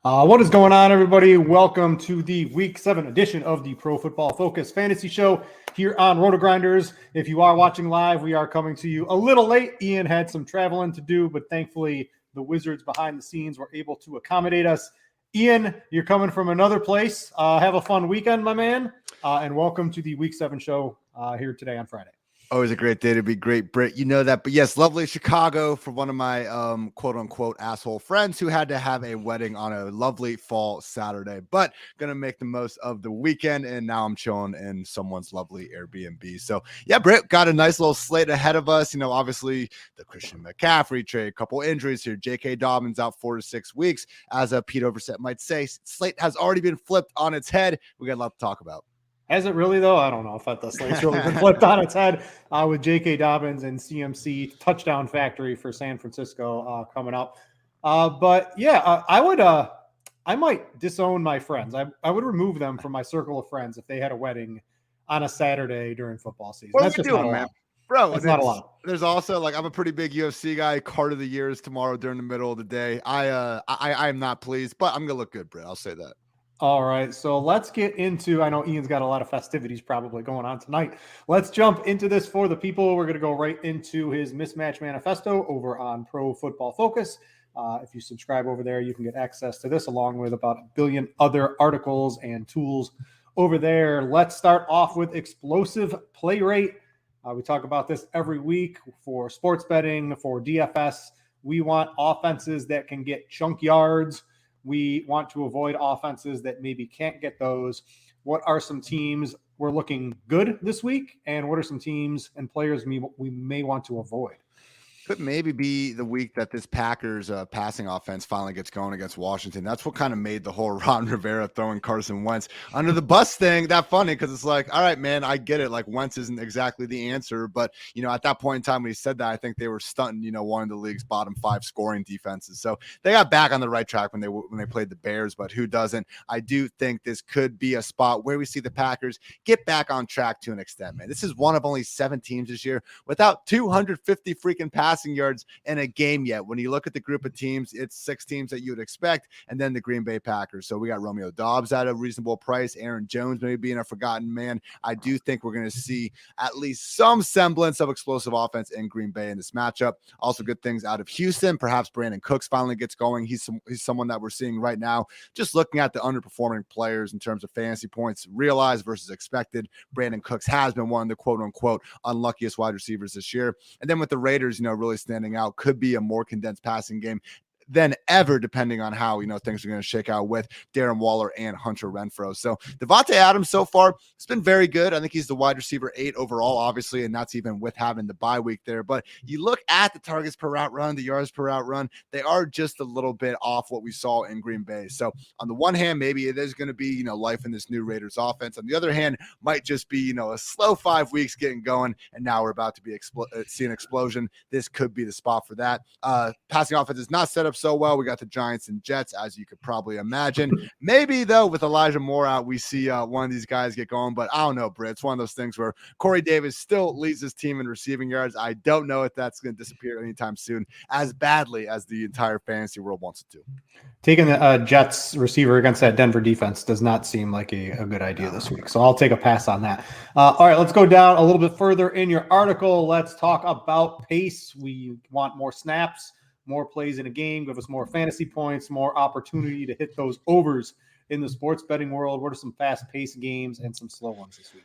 What is going on, everybody? Welcome to the Week 7 edition of the Pro Football Focus Fantasy Show here on RotoGrinders. If you are watching live, we are coming to you a little late. Ian had some traveling to do, but thankfully the wizards behind the scenes were able to accommodate us. Ian, you're coming from another place. Have a fun weekend, my man, and welcome to the Week 7 show here today on Friday. Always a great day to be great, Brit. You know that. But yes, lovely Chicago for one of my quote unquote asshole friends who had to have a wedding on a lovely fall Saturday, but gonna make the most of the weekend. And now I'm chilling in someone's lovely Airbnb. So yeah, Brit, got a nice little slate ahead of us. You know, obviously the Christian McCaffrey trade, a couple injuries here. J.K. Dobbins out 4 to 6 weeks. As Pete Overset might say, slate has already been flipped on its head. We got a lot to talk about. Has it really, though? I don't know if the slate's really been flipped on its head with J.K. Dobbins and CMC touchdown factory for San Francisco coming up. But yeah, I might disown my friends. I would remove them from my circle of friends if they had a wedding on a Saturday during football season. What That's are we just doing, man? Bro, that's not a lot. There's also, like, I'm a pretty big UFC guy. Card of the year is tomorrow during the middle of the day. I'm not pleased, but I'm gonna look good, Brit. I'll say that. All right, so let's get into, I know Ian's got a lot of festivities probably going on tonight. Let's jump into this for the people. We're going to go right into his mismatch manifesto over on Pro Football Focus. If you subscribe over there, you can get access to this along with about a billion other articles and tools over there. Let's start off with explosive play rate. We talk about this every week for sports betting, for DFS. We want offenses that can get chunk yards. We want to avoid offenses that maybe can't get those. What are some teams we're looking good this week? And what are some teams and players we may want to avoid? Could maybe be the week that this Packers passing offense finally gets going against Washington. That's what kind of made the whole Ron Rivera throwing Carson Wentz under the bus thing that funny, because it's like, all right, man, I get it. Like, Wentz isn't exactly the answer. But, you know, at that point in time when he said that, I think they were stunting, you know, one of the league's bottom 5 scoring defenses. So they got back on the right track when they played the Bears, but who doesn't? I do think this could be a spot where we see the Packers get back on track to an extent, man. This is one of only 7 teams this year without 250 freaking passing yards in a game yet. When you look at the group of teams, it's 6 teams that you would expect, and then the Green Bay Packers. So we got Romeo Doubs at a reasonable price, Aaron Jones maybe being a forgotten man. I do think we're going to see at least some semblance of explosive offense in Green Bay in this matchup. Also good things out of Houston. Perhaps Brandon Cooks finally gets going. He's someone that we're seeing right now. Just looking at the underperforming players in terms of fantasy points, realized versus expected, Brandon Cooks has been one of the quote-unquote unluckiest wide receivers this year. And then with the Raiders, you know, really standing out, could be a more condensed passing game than ever, depending on how, you know, things are going to shake out with Darren Waller and Hunter Renfrow. So Devontae Adams so far, it's been very good. I think he's the wide receiver 8 overall, obviously, and that's even with having the bye week there. But you look at the targets per route run, the yards per route run, they are just a little bit off what we saw in Green Bay. So on the one hand, maybe it is going to be, you know, life in this new Raiders offense. On the other hand, might just be, you know, a slow 5 weeks getting going, and now we're about to be see an explosion. This could be the spot for that. Passing offense is not set up so well. We got the Giants and Jets, as you could probably imagine. Maybe, though, with Elijah Moore out, we see one of these guys get going, but I don't know, Britt. It's one of those things where Corey Davis still leads his team in receiving yards. I don't know if that's going to disappear anytime soon as badly as the entire fantasy world wants it to. Taking the Jets receiver against that Denver defense does not seem like a good idea this week, so I'll take a pass on that. All right, let's go down a little bit further in your article. Let's talk about pace. We want more snaps, more plays in a game, give us more fantasy points, more opportunity to hit those overs in the sports betting world. What are some fast-paced games and some slow ones this week?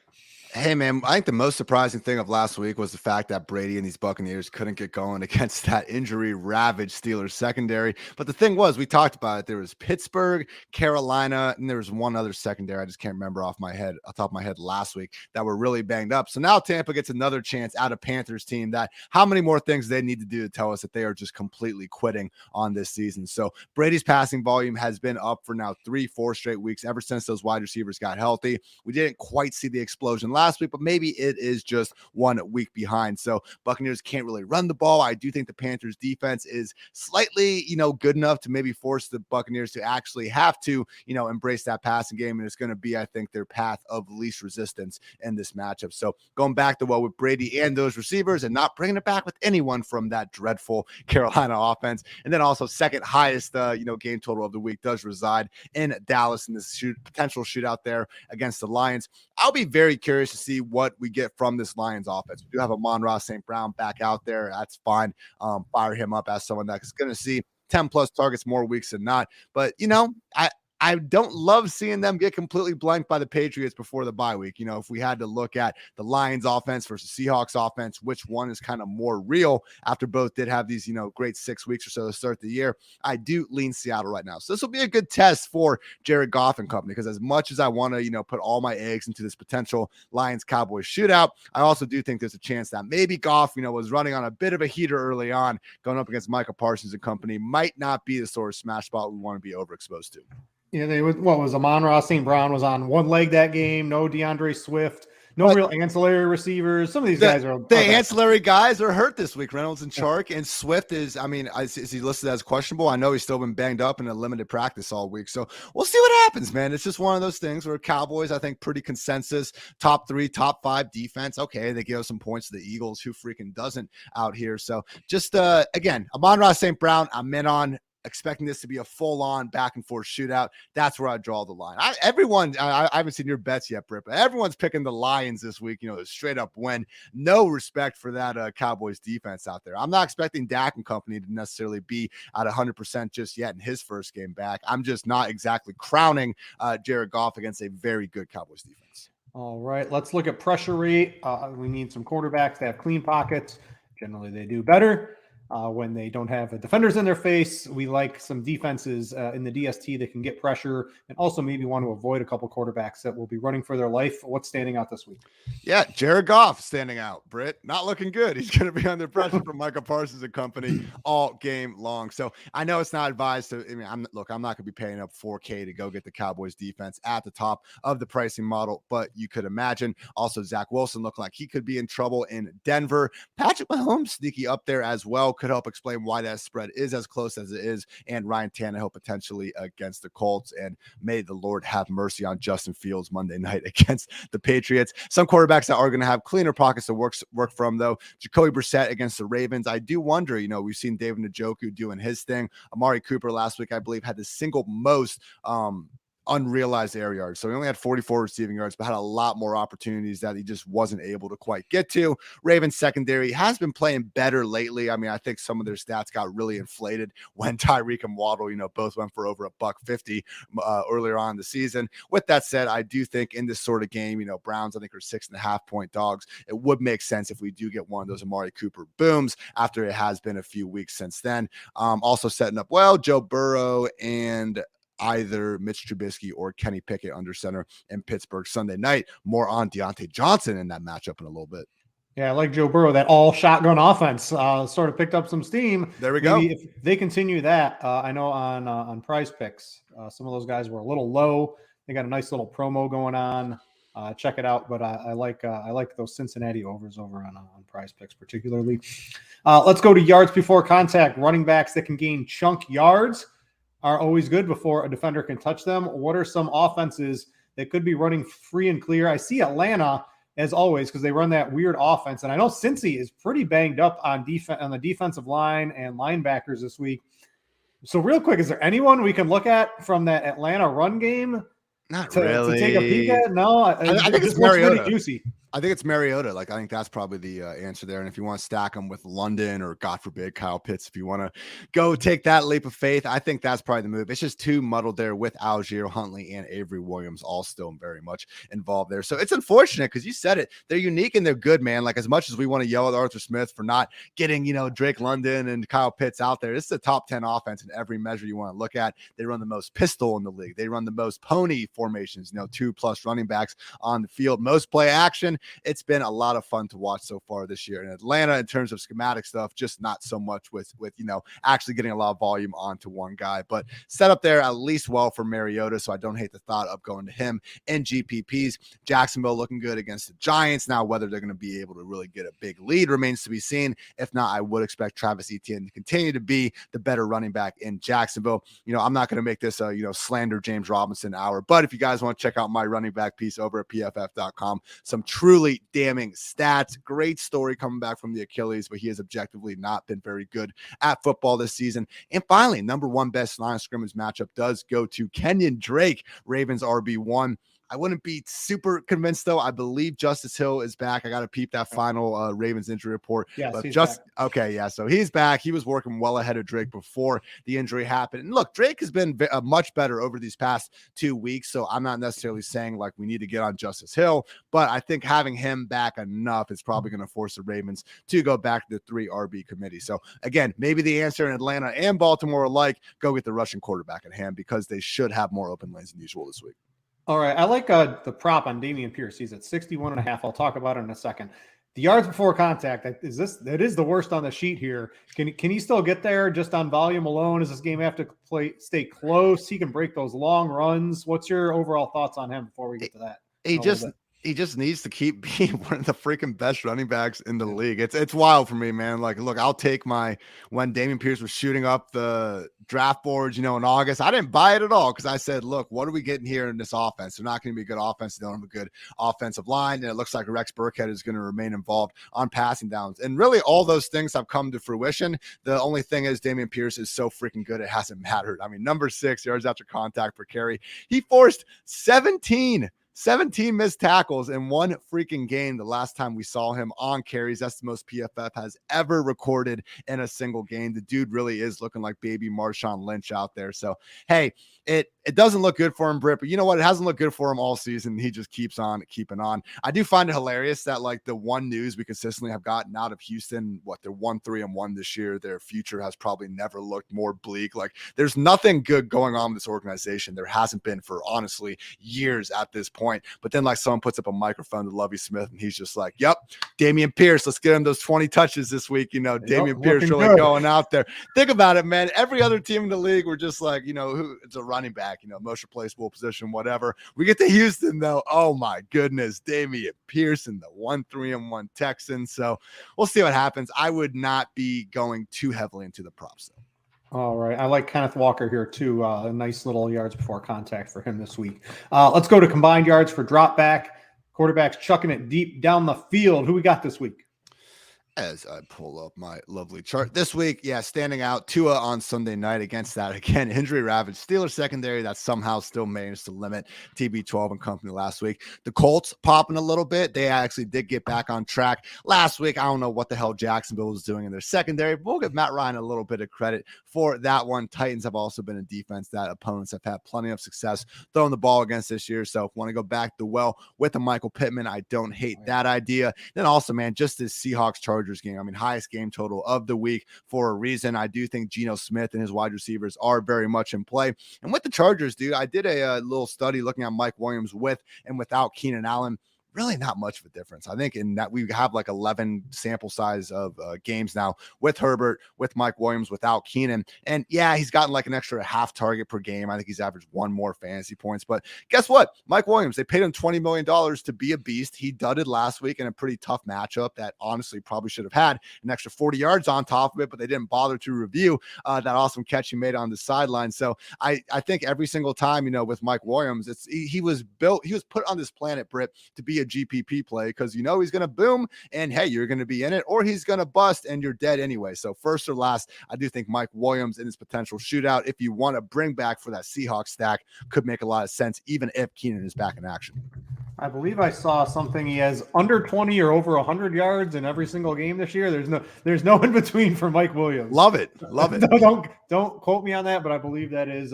Hey, man, I think the most surprising thing of last week was the fact that Brady and these Buccaneers couldn't get going against that injury-ravaged Steelers secondary. But the thing was, we talked about it. There was Pittsburgh, Carolina, and there was one other secondary I just can't remember off the top of my head last week that were really banged up. So now Tampa gets another chance at a Panthers team that how many more things they need to do to tell us that they are just completely quitting on this season. So Brady's passing volume has been up for now 3-4 straight weeks ever since those wide receivers got healthy. We didn't quite see the explosion last last week, but maybe it is just 1 week behind. So Buccaneers can't really run the ball. I do think the Panthers defense is slightly, good enough to maybe force the Buccaneers to actually have to, embrace that passing game. And it's going to be, I think, their path of least resistance in this matchup. So going back to with Brady and those receivers and not bringing it back with anyone from that dreadful Carolina offense. And then also second highest, game total of the week does reside in Dallas in this potential shootout there against the Lions. I'll be very curious to see what we get from this Lions offense. We do have Amon-Ra St. Brown back out there. That's fine. Fire him up as someone that's going to see 10 plus targets more weeks than not. But, I don't love seeing them get completely blanked by the Patriots before the bye week. If we had to look at the Lions offense versus Seahawks offense, which one is kind of more real after both did have these, great 6 weeks or so to start the year, I do lean Seattle right now. So this will be a good test for Jared Goff and company, because as much as I want to, put all my eggs into this potential Lions-Cowboys shootout, I also do think there's a chance that maybe Goff, was running on a bit of a heater early on, going up against Micah Parsons and company, might not be the sort of smash spot we want to be overexposed to. Yeah, Amon-Ra St. Brown was on one leg that game. No DeAndre Swift. No real ancillary receivers. Some of these guys are the ancillary guys are hurt this week. Reynolds and Chark, and Swift is he listed as questionable? I know he's still been banged up in a limited practice all week. So we'll see what happens, man. It's just one of those things where Cowboys, I think, pretty consensus, top 3, top 5 defense. Okay, they give some points to the Eagles. Who freaking doesn't out here? So just again, Amon-Ra St. Brown, I'm in on. Expecting this to be a full-on back-and-forth shootout. That's where I draw the line. I haven't seen your bets yet, Britt, but everyone's picking the Lions this week, straight up win. No respect for that Cowboys defense out there. I'm not expecting Dak and company to necessarily be at 100% just yet in his first game back. I'm just not exactly crowning Jared Goff against a very good Cowboys defense. All right, let's look at pressure rate. We need some quarterbacks to have clean pockets. Generally, they do better. When they don't have defenders in their face, we like some defenses in the DST that can get pressure, and also maybe want to avoid a couple quarterbacks that will be running for their life. What's standing out this week? Yeah, Jared Goff standing out, Britt. Not looking good. He's going to be under pressure from Micah Parsons and company all game long. So I know it's not advised to. I'm not going to be paying up $4K to go get the Cowboys defense at the top of the pricing model, but you could imagine. Also, Zach Wilson looking like he could be in trouble in Denver. Patrick Mahomes sneaky up there as well. Could help explain why that spread is as close as it is, and Ryan Tannehill potentially against the Colts, and may the Lord have mercy on Justin Fields Monday night against the Patriots. Some quarterbacks that are going to have cleaner pockets to work from, though. Jacoby Brissett against the Ravens. I do wonder, we've seen David Njoku doing his thing. Amari Cooper last week, I believe, had the single most unrealized air yards. So he only had 44 receiving yards, but had a lot more opportunities that he just wasn't able to quite get to. Ravens secondary has been playing better lately. I think some of their stats got really inflated when Tyreek and Waddle, both went for over $150 earlier on in the season. With that said, I do think in this sort of game, Browns, I think, are 6.5 point dogs. It would make sense if we do get one of those Amari Cooper booms after it has been a few weeks since then. Also setting up well, Joe Burrow and either Mitch Trubisky or Kenny Pickett under center in Pittsburgh Sunday night. More on Deontay Johnson in that matchup in a little bit. Yeah, I like Joe Burrow. That all shotgun offense sort of picked up some steam. There we go. If they continue that, I know on Prize Picks, some of those guys were a little low. They got a nice little promo going on. Check it out. But I like those Cincinnati overs over on Prize Picks particularly. Let's go to yards before contact. Running backs that can gain chunk yards are always good before a defender can touch them. What are some offenses that could be running free and clear? I see Atlanta, as always, because they run that weird offense. And I know Cincy is pretty banged up on the defensive line and linebackers this week. So real quick, is there anyone we can look at from that Atlanta run game Not to really. take a peek at? No, I think it's Mariota. Pretty juicy. I think it's Mariota. I think that's probably the answer there. And if you want to stack them with London or, God forbid, Kyle Pitts, if you want to go take that leap of faith, I think that's probably the move. It's just too muddled there with Algier Huntley and Avery Williams all still very much involved there. So it's unfortunate because you said it. They're unique and they're good, man. As much as we want to yell at Arthur Smith for not getting, Drake London and Kyle Pitts out there, this is a top 10 offense in every measure you want to look at. They run the most pistol in the league. They run the most pony formations, 2+ running backs on the field, most play action. It's been a lot of fun to watch so far this year. In Atlanta, in terms of schematic stuff, just not so much with actually getting a lot of volume onto one guy, but set up there at least well for Mariota, so I don't hate the thought of going to him in GPPs. Jacksonville looking good against the Giants. Now, whether they're going to be able to really get a big lead remains to be seen. If not, I would expect Travis Etienne to continue to be the better running back in Jacksonville. I'm not going to make this a slander James Robinson hour, but if you guys want to check out my running back piece over at PFF.com, some truly damning stats. Great story coming back from the Achilles, but he has objectively not been very good at football this season. And finally, number one best line of scrimmage matchup does go to Kenyon Drake, Ravens RB1. I wouldn't be super convinced, though. I believe Justice Hill is back. I got to peep that final Ravens injury report. Yes, but he's back. Okay, yeah. So he's back. He was working well ahead of Drake before the injury happened. And look, Drake has been much better over these past 2 weeks. So I'm not necessarily saying like we need to get on Justice Hill, but I think having him back enough is probably going to force the Ravens to go back to the 3 RB committee. So again, maybe the answer in Atlanta and Baltimore alike, go get the Russian quarterback at hand because they should have more open lanes than usual this week. All right. I like the prop on Dameon Pierce. He's at 61.5. I'll talk about it in a second. The yards before contact, that is the worst on the sheet here. Can he still get there just on volume alone? Does this game have to stay close? He can break those long runs. What's your overall thoughts on him before we get to that? He just needs to keep being one of the freaking best running backs in the league. It's wild for me, man. Like, look, I'll take when Dameon Pierce was shooting up the draft boards, in August, I didn't buy it at all because I said, look, what are we getting here in this offense? They're not going to be a good offense. They don't have a good offensive line. And it looks like Rex Burkhead is going to remain involved on passing downs. And really all those things have come to fruition. The only thing is Dameon Pierce is so freaking good. It hasn't mattered. I mean, number 6 yards after contact per carry. He forced 17 missed tackles in one freaking game the last time we saw him on carries. That's the most PFF has ever recorded in a single game. The dude really is looking like baby Marshawn Lynch out there. So, hey, it doesn't look good for him, Britt, but you know what? It hasn't looked good for him all season. He just keeps on keeping on. I do find it hilarious that like the one news we consistently have gotten out of Houston, they're 1-3-1 this year. Their future has probably never looked more bleak. Like there's nothing good going on in this organization. There hasn't been for honestly years at this point. But then like someone puts up a microphone to Lovie Smith and he's just like, yep, Dameon Pierce, let's get him those 20 touches this week. Dameon Pierce really good. Going out there. Think about it, man. Every other team in the league were just like, who it's a running back, most replaceable position, whatever. We get to Houston though. Oh my goodness. Dameon Pierce and the 1-3-1 Texans. So we'll see what happens. I would not be going too heavily into the props though. All right. I like Kenneth Walker here too. A nice little yards before contact for him this week. Let's go to combined yards for drop back. Quarterbacks chucking it deep down the field. Who we got this week? As I pull up my lovely chart this week, standing out Tua on Sunday night against that again injury ravaged Steelers secondary that somehow still managed to limit TB12 and company last week. The Colts popping a little bit. They actually did get back on track last week. I don't know what the hell Jacksonville was doing in their secondary, but we'll give Matt Ryan a little bit of credit for that one. Titans have also been a defense that opponents have had plenty of success throwing the ball against this year. So if you want to go back to well with the Michael Pittman, I don't hate that idea. Then also, man, just this Seahawks Chargers game. I mean, highest game total of the week for a reason. I do think Geno Smith and his wide receivers are very much in play. And with the Chargers, dude, I did a little study looking at Mike Williams with and without Keenan Allen. Really not much of a difference. I think in that we have like 11 sample size of games now with Herbert, with Mike Williams, without Keenan. And yeah, he's gotten like an extra half target per game. I think he's averaged 1 more fantasy points. But guess what? Mike Williams, they paid him $20 million to be a beast. He dudded last week in a pretty tough matchup that honestly probably should have had an extra 40 yards on top of it, but they didn't bother to review that awesome catch he made on the sideline. So I think every single time, with Mike Williams, he was put on this planet, Britt, to be a GPP play because he's going to boom and hey, you're going to be in it, or he's going to bust and you're dead anyway. So first or last, I do think Mike Williams in his potential shootout, if you want to bring back for that Seahawks stack, could make a lot of sense even if Keenan is back in action. I believe I saw something. He has under 20 or over 100 yards in every single game this year. There's no in between for Mike Williams. Love it. Don't quote me on that, but I believe that is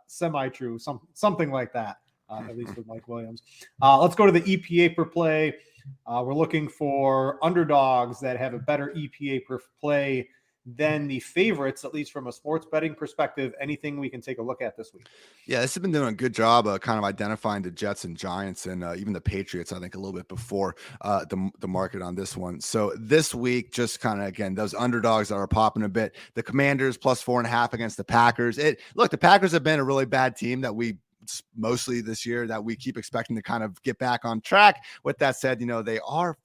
semi-true. Something like that. At least with Mike Williams. Let's go to the EPA per play. We're looking for underdogs that have a better EPA per play than the favorites, at least from a sports betting perspective. Anything we can take a look at this week? Yeah, this has been doing a good job kind of identifying the Jets and Giants and even the Patriots, I think, a little bit before the market on this one. So this week, just kind of, again, those underdogs that are popping a bit. The Commanders plus 4.5 against the Packers. Look, the Packers have been a really bad team that we mostly this year that we keep expecting to kind of get back on track. With that said, they are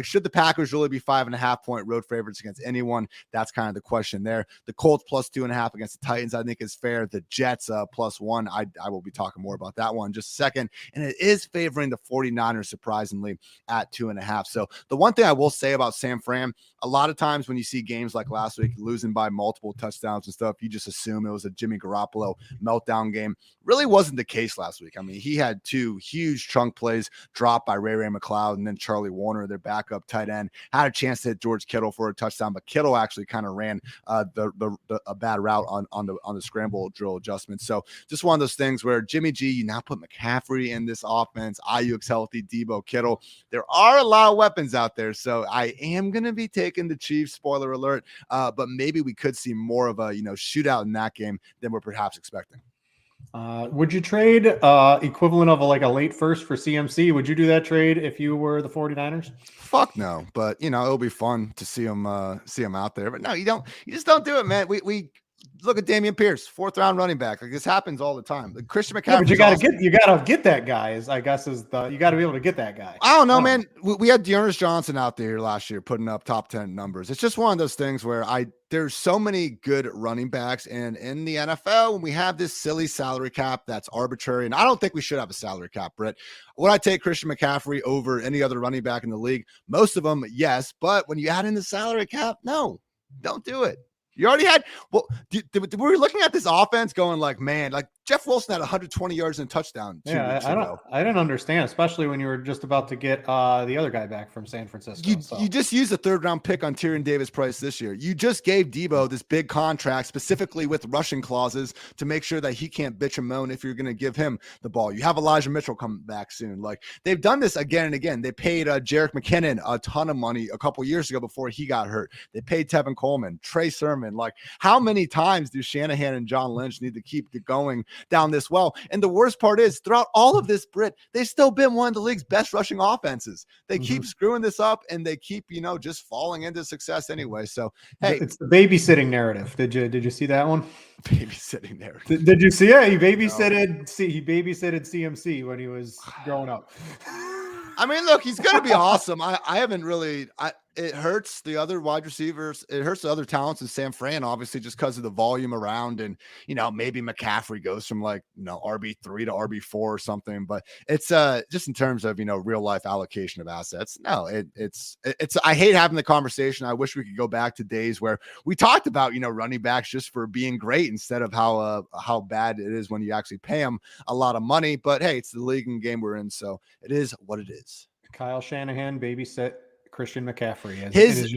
should the Packers really be 5.5 point road favorites against anyone? That's kind of the question there. The Colts plus 2.5 against the Titans, I think, is fair. The Jets plus 1. I will be talking more about that one in just a second. And it is favoring the 49ers, surprisingly, at 2.5. So the one thing I will say about San Fran, a lot of times when you see games like last week losing by multiple touchdowns and stuff, you just assume it was a Jimmy Garoppolo meltdown game. Really wasn't the case last week. I mean, he had 2 huge chunk plays dropped by Ray McLeod and then Charlie Warner, their backup tight end, had a chance to hit George Kittle for a touchdown, but Kittle actually kind of ran a bad route on the scramble drill adjustment. So just one of those things where Jimmy G, you now put McCaffrey in this offense, Ayuk's healthy, Debo, Kittle. There are a lot of weapons out there, so I am going to be taking the Chiefs, spoiler alert, but maybe we could see more of a shootout in that game than we're perhaps expecting. Would you trade equivalent of a late first for CMC? Would you do that trade if you were the 49ers? Fuck no, but it'll be fun to see him out there. But no, you don't. You just don't do it, man. We look at Dameon Pierce, 4th round running back. Like, this happens all the time. Like, Christian McCaffrey. Yeah, but you gotta get that guy. You got to be able to get that guy. I don't know, man. We had Dearness Johnson out there last year putting up top 10 numbers. It's just one of those things where there's so many good running backs, and in the NFL, when we have this silly salary cap that's arbitrary, and I don't think we should have a salary cap, Britt. Would I take Christian McCaffrey over any other running back in the league? Most of them, yes. But when you add in the salary cap, no, don't do it. You already had, were we looking at this offense going like, man, like Jeff Wilson had 120 yards and a touchdown. I didn't understand, especially when you were just about to get the other guy back from San Francisco. You just used a 3rd round pick on Tyrion Davis-Price this year. You just gave Debo this big contract specifically with rushing clauses to make sure that he can't bitch and moan if you're going to give him the ball. You have Elijah Mitchell come back soon. Like, they've done this again and again. They paid Jerick McKinnon a ton of money a couple years ago before he got hurt. They paid Tevin Coleman, Trey Sermon. Like, how many times do Shanahan and John Lynch need to keep going down this well? And the worst part is, throughout all of this, Britt, they've still been one of the league's best rushing offenses. They keep screwing this up, and they keep, just falling into success anyway. So, hey, it's the babysitting narrative. Did you see that one? Babysitting narrative. Did you see it? He babysitted CMC when he was growing up. I mean, look, he's going to be awesome. I haven't really. It hurts the other wide receivers. It hurts the other talents in San Fran, obviously, just because of the volume around. And, maybe McCaffrey goes from RB3 to RB4 or something. But it's just in terms of, real life allocation of assets. No, it's I hate having the conversation. I wish we could go back to days where we talked about, running backs just for being great instead of how bad it is when you actually pay them a lot of money. But hey, it's the league and game we're in. So it is what it is. Kyle Shanahan babysit Christian McCaffrey. His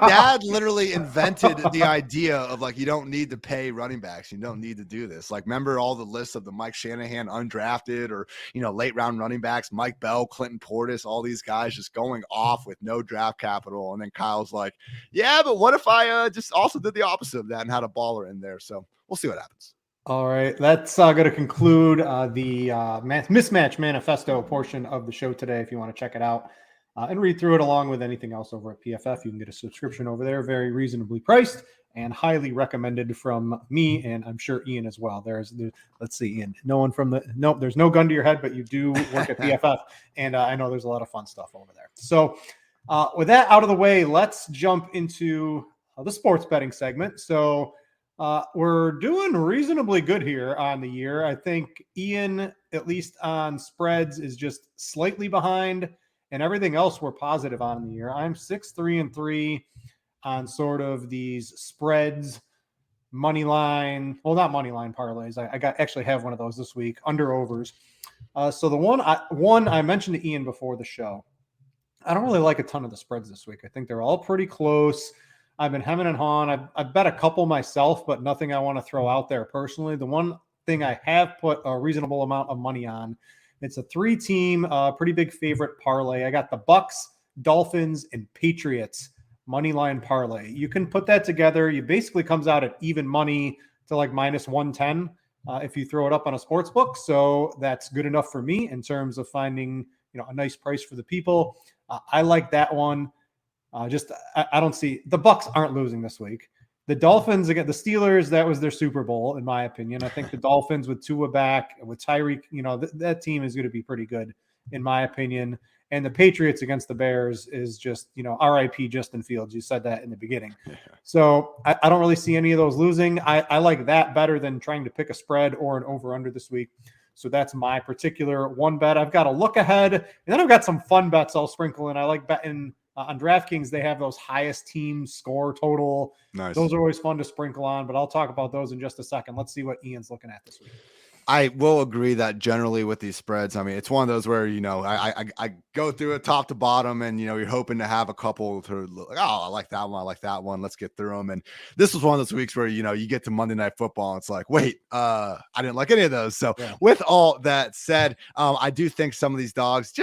dad literally invented the idea of you don't need to pay running backs. You don't need to do this. Remember all the lists of the Mike Shanahan undrafted or, late round running backs, Mike Bell, Clinton Portis, all these guys just going off with no draft capital. And then Kyle's like, yeah, but what if I just also did the opposite of that and had a baller in there? So we'll see what happens. All right, that's going to conclude the mismatch manifesto portion of the show today. If you want to check it out and read through it along with anything else over at PFF, you can get a subscription over there, very reasonably priced and highly recommended from me, and I'm sure Ian as well. Let's see, Ian. There's no gun to your head, but you do work at PFF, and I know there's a lot of fun stuff over there. So with that out of the way, let's jump into the sports betting segment. So we're doing reasonably good here on the year. I think Ian, at least on spreads, is just slightly behind, and everything else we're positive on in the year. I'm 6-3-3 on sort of these spreads, money line. Well, not money line parlays. I actually have one of those this week, under overs. So the one I mentioned to Ian before the show, I don't really like a ton of the spreads this week. I think they're all pretty close. I've been hemming and hawing. I've bet a couple myself, but nothing I want to throw out there personally. The one thing I have put a reasonable amount of money on, it's a 3-team, pretty big favorite parlay. I got the Bucks, Dolphins, and Patriots money line parlay. You can put that together. You basically comes out at even money to like minus 110 if you throw it up on a sports book. So that's good enough for me in terms of finding, a nice price for the people. I like that one. I don't see the Bucks aren't losing this week. The Dolphins again, the Steelers, that was their Super Bowl, in my opinion. I think the Dolphins with Tua back, with Tyreek, that team is going to be pretty good, in my opinion. And the Patriots against the Bears is just, RIP Justin Fields. You said that in the beginning. Yeah. So I don't really see any of those losing. I like that better than trying to pick a spread or an over-under this week. So that's my particular one bet. I've got a look ahead, and then I've got some fun bets I'll sprinkle in. I like betting on DraftKings. They have those highest team score total. Nice. Those are always fun to sprinkle on, but I'll talk about those in just a second. Let's see what Ian's looking at this week. I will agree that generally with these spreads, I mean, it's one of those where, I go through it top to bottom and, you're hoping to have a couple to like, I like that one. I like that one. Let's get through them. And this was one of those weeks where, you get to Monday Night Football and it's like, wait, I didn't like any of those. So with all that said, I do think some of these dogs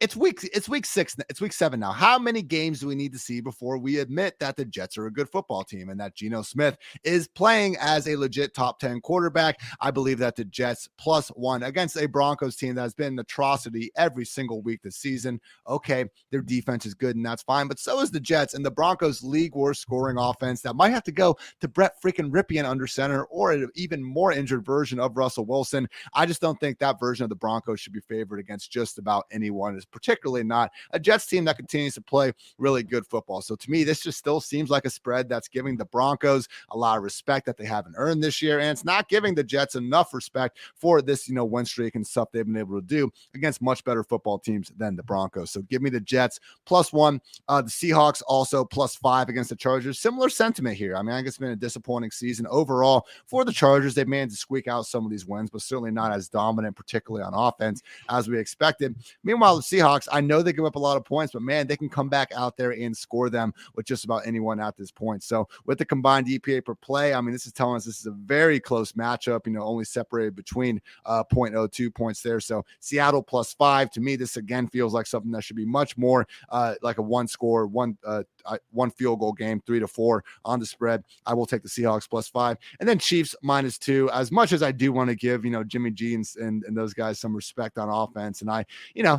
it's week 6. It's week 7 now. How many games do we need to see before we admit that the Jets are a good football team and that Geno Smith is playing as a legit top 10 quarterback? I believe that the Jets +1 against a Broncos team that has been an atrocity every single week this season. Okay, their defense is good and that's fine, but so is the Jets, and the Broncos league worst scoring offense that might have to go to Brett freaking Ripien under center or an even more injured version of Russell Wilson. I just don't think that version of the Broncos should be favored against just about anyone, particularly not a Jets team that continues to play really good football. So to me, this just still seems like a spread that's giving the Broncos a lot of respect that they haven't earned this year, and it's not giving the Jets enough respect for this, win streak and stuff they've been able to do against much better football teams than the Broncos. So give me the Jets +1. The Seahawks also +5 against the Chargers. Similar sentiment here. I mean, I guess it's been a disappointing season overall for the Chargers. They've managed to squeak out some of these wins, but certainly not as dominant, particularly on offense, as we expected. Meanwhile, the Seahawks, I know they give up a lot of points, but man, they can come back out there and score them with just about anyone at this point. So with the combined EPA per play, I mean, this is telling us this is a very close matchup, only separated between 0.02 points there. So Seattle +5, to me, this again feels like something that should be much more like a one field goal game, 3-4 on the spread. I will take the Seahawks +5, and then Chiefs -2. As much as I do want to give, Jimmy G and those guys some respect on offense, and I,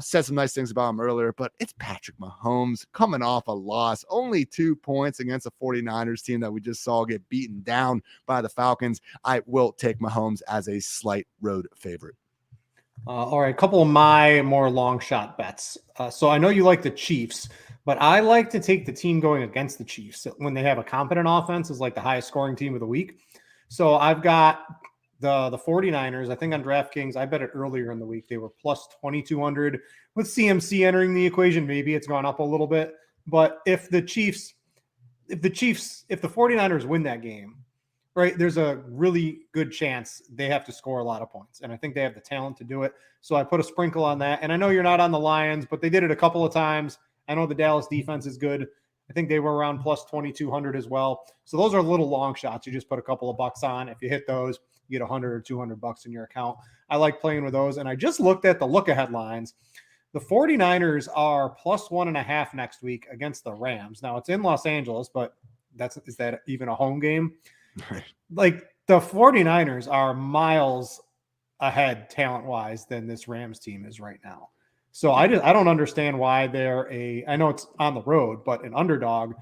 said some nice things about him earlier, but it's Patrick Mahomes coming off a loss, only 2 points against a 49ers team that we just saw get beaten down by the Falcons. I will take Mahomes as a slight road favorite. All right, a couple of my more long shot bets. So I know you like the Chiefs, but I like to take the team going against the Chiefs when they have a competent offense is like the highest scoring team of the week. So I've got the 49ers. I think on DraftKings, I bet it earlier in the week. They were +2,200 with CMC entering the equation. Maybe it's gone up a little bit, but if the 49ers win that game, right, there's a really good chance they have to score a lot of points. And I think they have the talent to do it. So I put a sprinkle on that. And I know you're not on the Lions, but they did it a couple of times. I know the Dallas defense is good. I think they were around +2,200 as well. So those are little long shots. You just put a couple of bucks on. If you hit those, you get 100 or 200 bucks in your account. I like playing with those. And I just looked at the look ahead lines. The 49ers are +1.5 next week against the Rams. Now it's in Los Angeles, but is that even a home game? Like the 49ers are miles ahead talent-wise than this Rams team is right now. So I don't understand why I know it's on the road, but an underdog.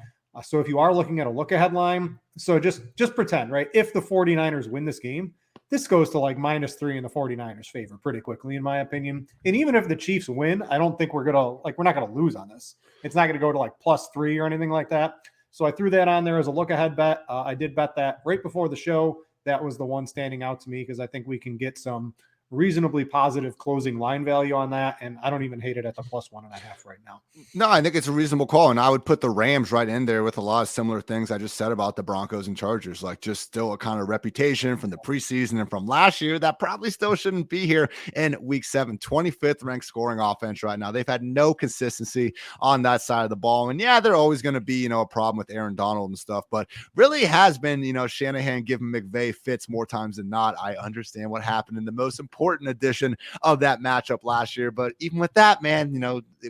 So if you are looking at a look-ahead line, so just pretend, right? If the 49ers win this game, this goes to like -3 in the 49ers' favor pretty quickly, in my opinion. And even if the Chiefs win, I don't think we're not going to lose on this. It's not going to go to like +3 or anything like that. So I threw that on there as a look-ahead bet. I did bet that right before the show. That was the one standing out to me because I think we can get some reasonably positive closing line value on that, and I don't even hate it at the +1.5 right now. No, I think it's a reasonable call, and I would put the Rams right in there with a lot of similar things I just said about the Broncos and Chargers, like just still a kind of reputation from the preseason and from last year that probably still shouldn't be here in week 7. 25th ranked scoring offense right now. They've had no consistency on that side of the ball, and yeah, they're always going to be, a problem with Aaron Donald and stuff, but really has been, Shanahan giving McVay fits more times than not. I understand what happened in the most important important edition of that matchup last year. But even with that, man,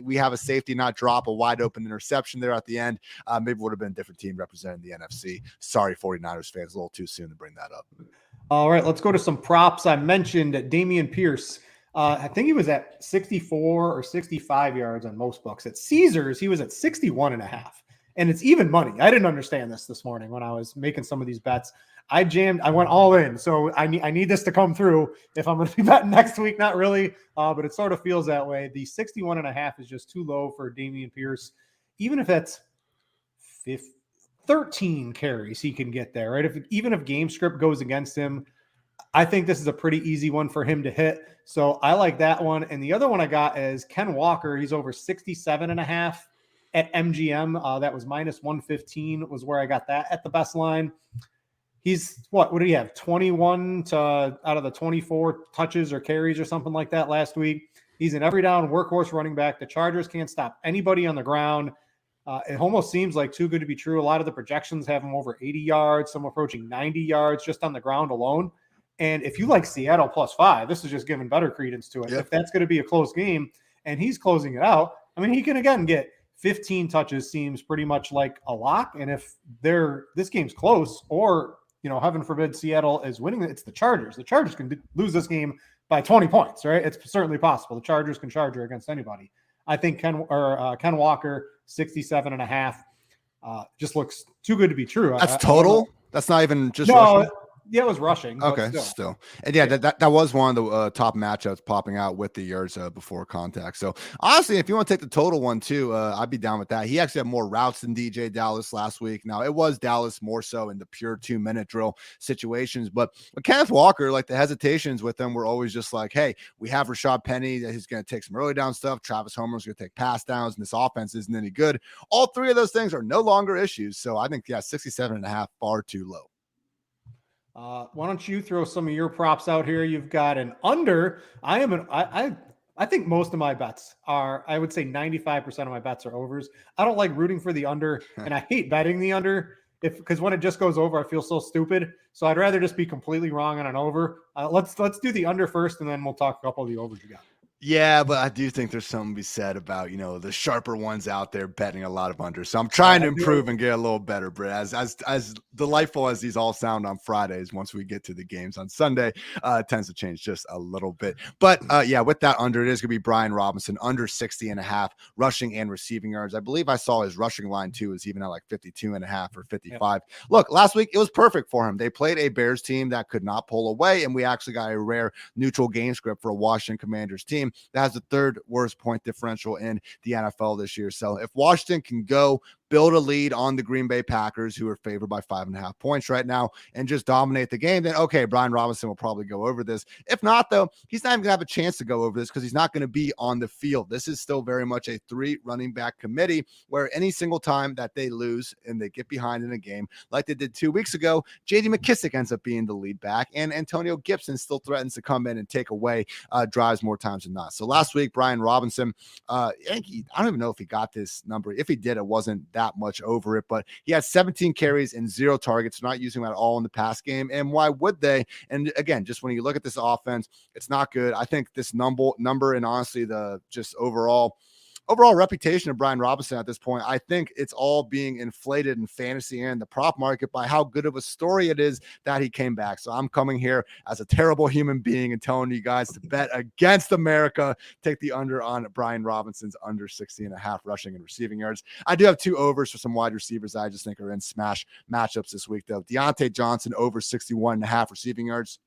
we have a safety not drop a wide open interception there at the end. Maybe it would have been a different team representing the NFC. Sorry, 49ers fans, a little too soon to bring that up. All right, let's go to some props. I mentioned Dameon Pierce. I think he was at 64 or 65 yards on most books. At Caesars, he was at 61.5. And it's even money. I didn't understand this morning when I was making some of these bets. I went all in. So I need this to come through if I'm going to be betting next week. Not really, but it sort of feels that way. The 61.5 is just too low for Dameon Pierce. Even if that's 13 carries he can get there, right? Even if game script goes against him, I think this is a pretty easy one for him to hit. So I like that one. And the other one I got is Ken Walker. He's over 67.5 at MGM. That was minus 115 was where I got that at the best line. He's what do you have? 21 out of the 24 touches or carries or something like that last week. He's an every down workhorse running back. The Chargers can't stop anybody on the ground. It almost seems like too good to be true. A lot of the projections have him over 80 yards, some approaching 90 yards just on the ground alone. And if you like Seattle +5, this is just giving better credence to it. Yep. If that's going to be a close game and he's closing it out, I mean, he can again get 15 touches, seems pretty much like a lock. And if this game's close, or heaven forbid Seattle is winning, it's the Chargers. The Chargers can lose this game by 20 points, right? It's certainly possible. The Chargers can charge against anybody. I think Ken Walker 67.5 just looks too good to be true. That's total. That's not even just rushing? Yeah, it was rushing. Okay, still. And yeah, that was one of the top matchups popping out with the yards before contact. So honestly, if you want to take the total one too, I'd be down with that. He actually had more routes than DJ Dallas last week. Now it was Dallas more so in the pure 2-minute drill situations, but with Kenneth Walker, like the hesitations with them were always just like, hey, we have Rashad Penny that he's going to take some early down stuff. Travis Homer's going to take pass downs, and this offense isn't any good. All three of those things are no longer issues. So I think 67.5 far too low. Why don't you throw some of your props out here? You've got an under. I think most of my bets are, I would say 95% of my bets are overs. I don't like rooting for the under, and I hate betting the under because when it just goes over, I feel so stupid. So I'd rather just be completely wrong on an over. Let's do the under first, and then we'll talk a couple of the overs you got. Yeah, but I do think there's something to be said about, the sharper ones out there betting a lot of unders. So I'm trying to improve and get a little better, Britt. As delightful as these all sound on Fridays, once we get to the games on Sunday, it tends to change just a little bit. But yeah, with that under, it is going to be Brian Robinson, under 60.5 rushing and receiving yards. I believe I saw his rushing line too is even at like 52.5 or 55. Yep. Look, last week it was perfect for him. They played a Bears team that could not pull away, and we actually got a rare neutral game script for a Washington Commanders team that has the third worst point differential in the NFL this year. So if Washington can go build a lead on the Green Bay Packers, who are favored by 5.5 points right now, and just dominate the game, then okay, Brian Robinson will probably go over this. If not, though, he's not even gonna have a chance to go over this because he's not going to be on the field. This is still very much a 3 running back committee where any single time that they lose and they get behind in a game like they did 2 weeks ago, JD McKissick ends up being the lead back, and Antonio Gibson still threatens to come in and take away drives more times than not. So last week, Brian Robinson, I don't even know if he got this number. If he did, it wasn't that much over it, but he had 17 carries and 0 targets, not using him at all in the pass game. And why would they? And again, just when you look at this offense, it's not good. I think this number and honestly the just overall reputation of Brian Robinson at this point, I think it's all being inflated in fantasy and the prop market by how good of a story it is that he came back. So I'm coming here as a terrible human being and telling you guys to bet against America. Take the under on Brian Robinson's under 60.5 rushing and receiving yards. I do have 2 overs for some wide receivers I just think are in smash matchups this week, though. Deontay Johnson over 61.5 receiving yards.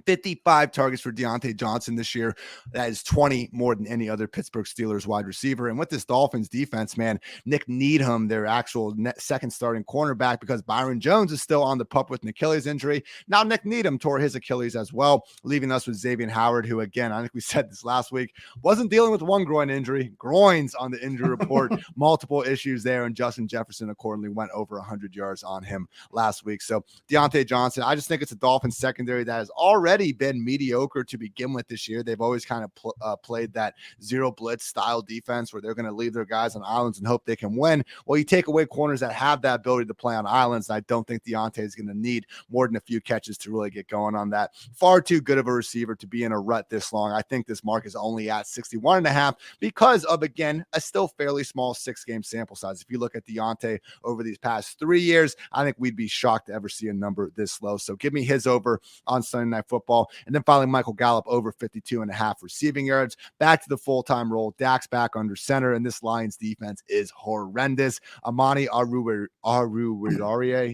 55 targets for Deontay Johnson this year. That is 20 more than any other Pittsburgh Steelers wide receiver. And with this Dolphins defense, man, Nick Needham, their actual second starting cornerback, because Byron Jones is still on the pup with an Achilles injury. Now Nick Needham tore his Achilles as well, leaving us with Xavier Howard, who again, I think we said this last week, wasn't dealing with one groin injury, groins on the injury report, multiple issues there. And Justin Jefferson accordingly went over 100 yards on him last week. So Deontay Johnson, I just think it's a Dolphins secondary that is already already been mediocre to begin with this year. They've always kind of played that zero blitz style defense where they're going to leave their guys on islands and hope they can win. Well, you take away corners that have that ability to play on islands. I don't think Deontay is going to need more than a few catches to really get going on that. Far too good of a receiver to be in a rut this long. I think this mark is only at 61.5 because of, again, a still fairly small 6-game sample size. If you look at Deontay over these past 3 years, I think we'd be shocked to ever see a number this low. So give me his over on Sunday Night Football. And then finally, Michael Gallup over 52.5 receiving yards. Back to the full-time role. Dak's back under center, and this Lions defense is horrendous. Amani Aruwariye,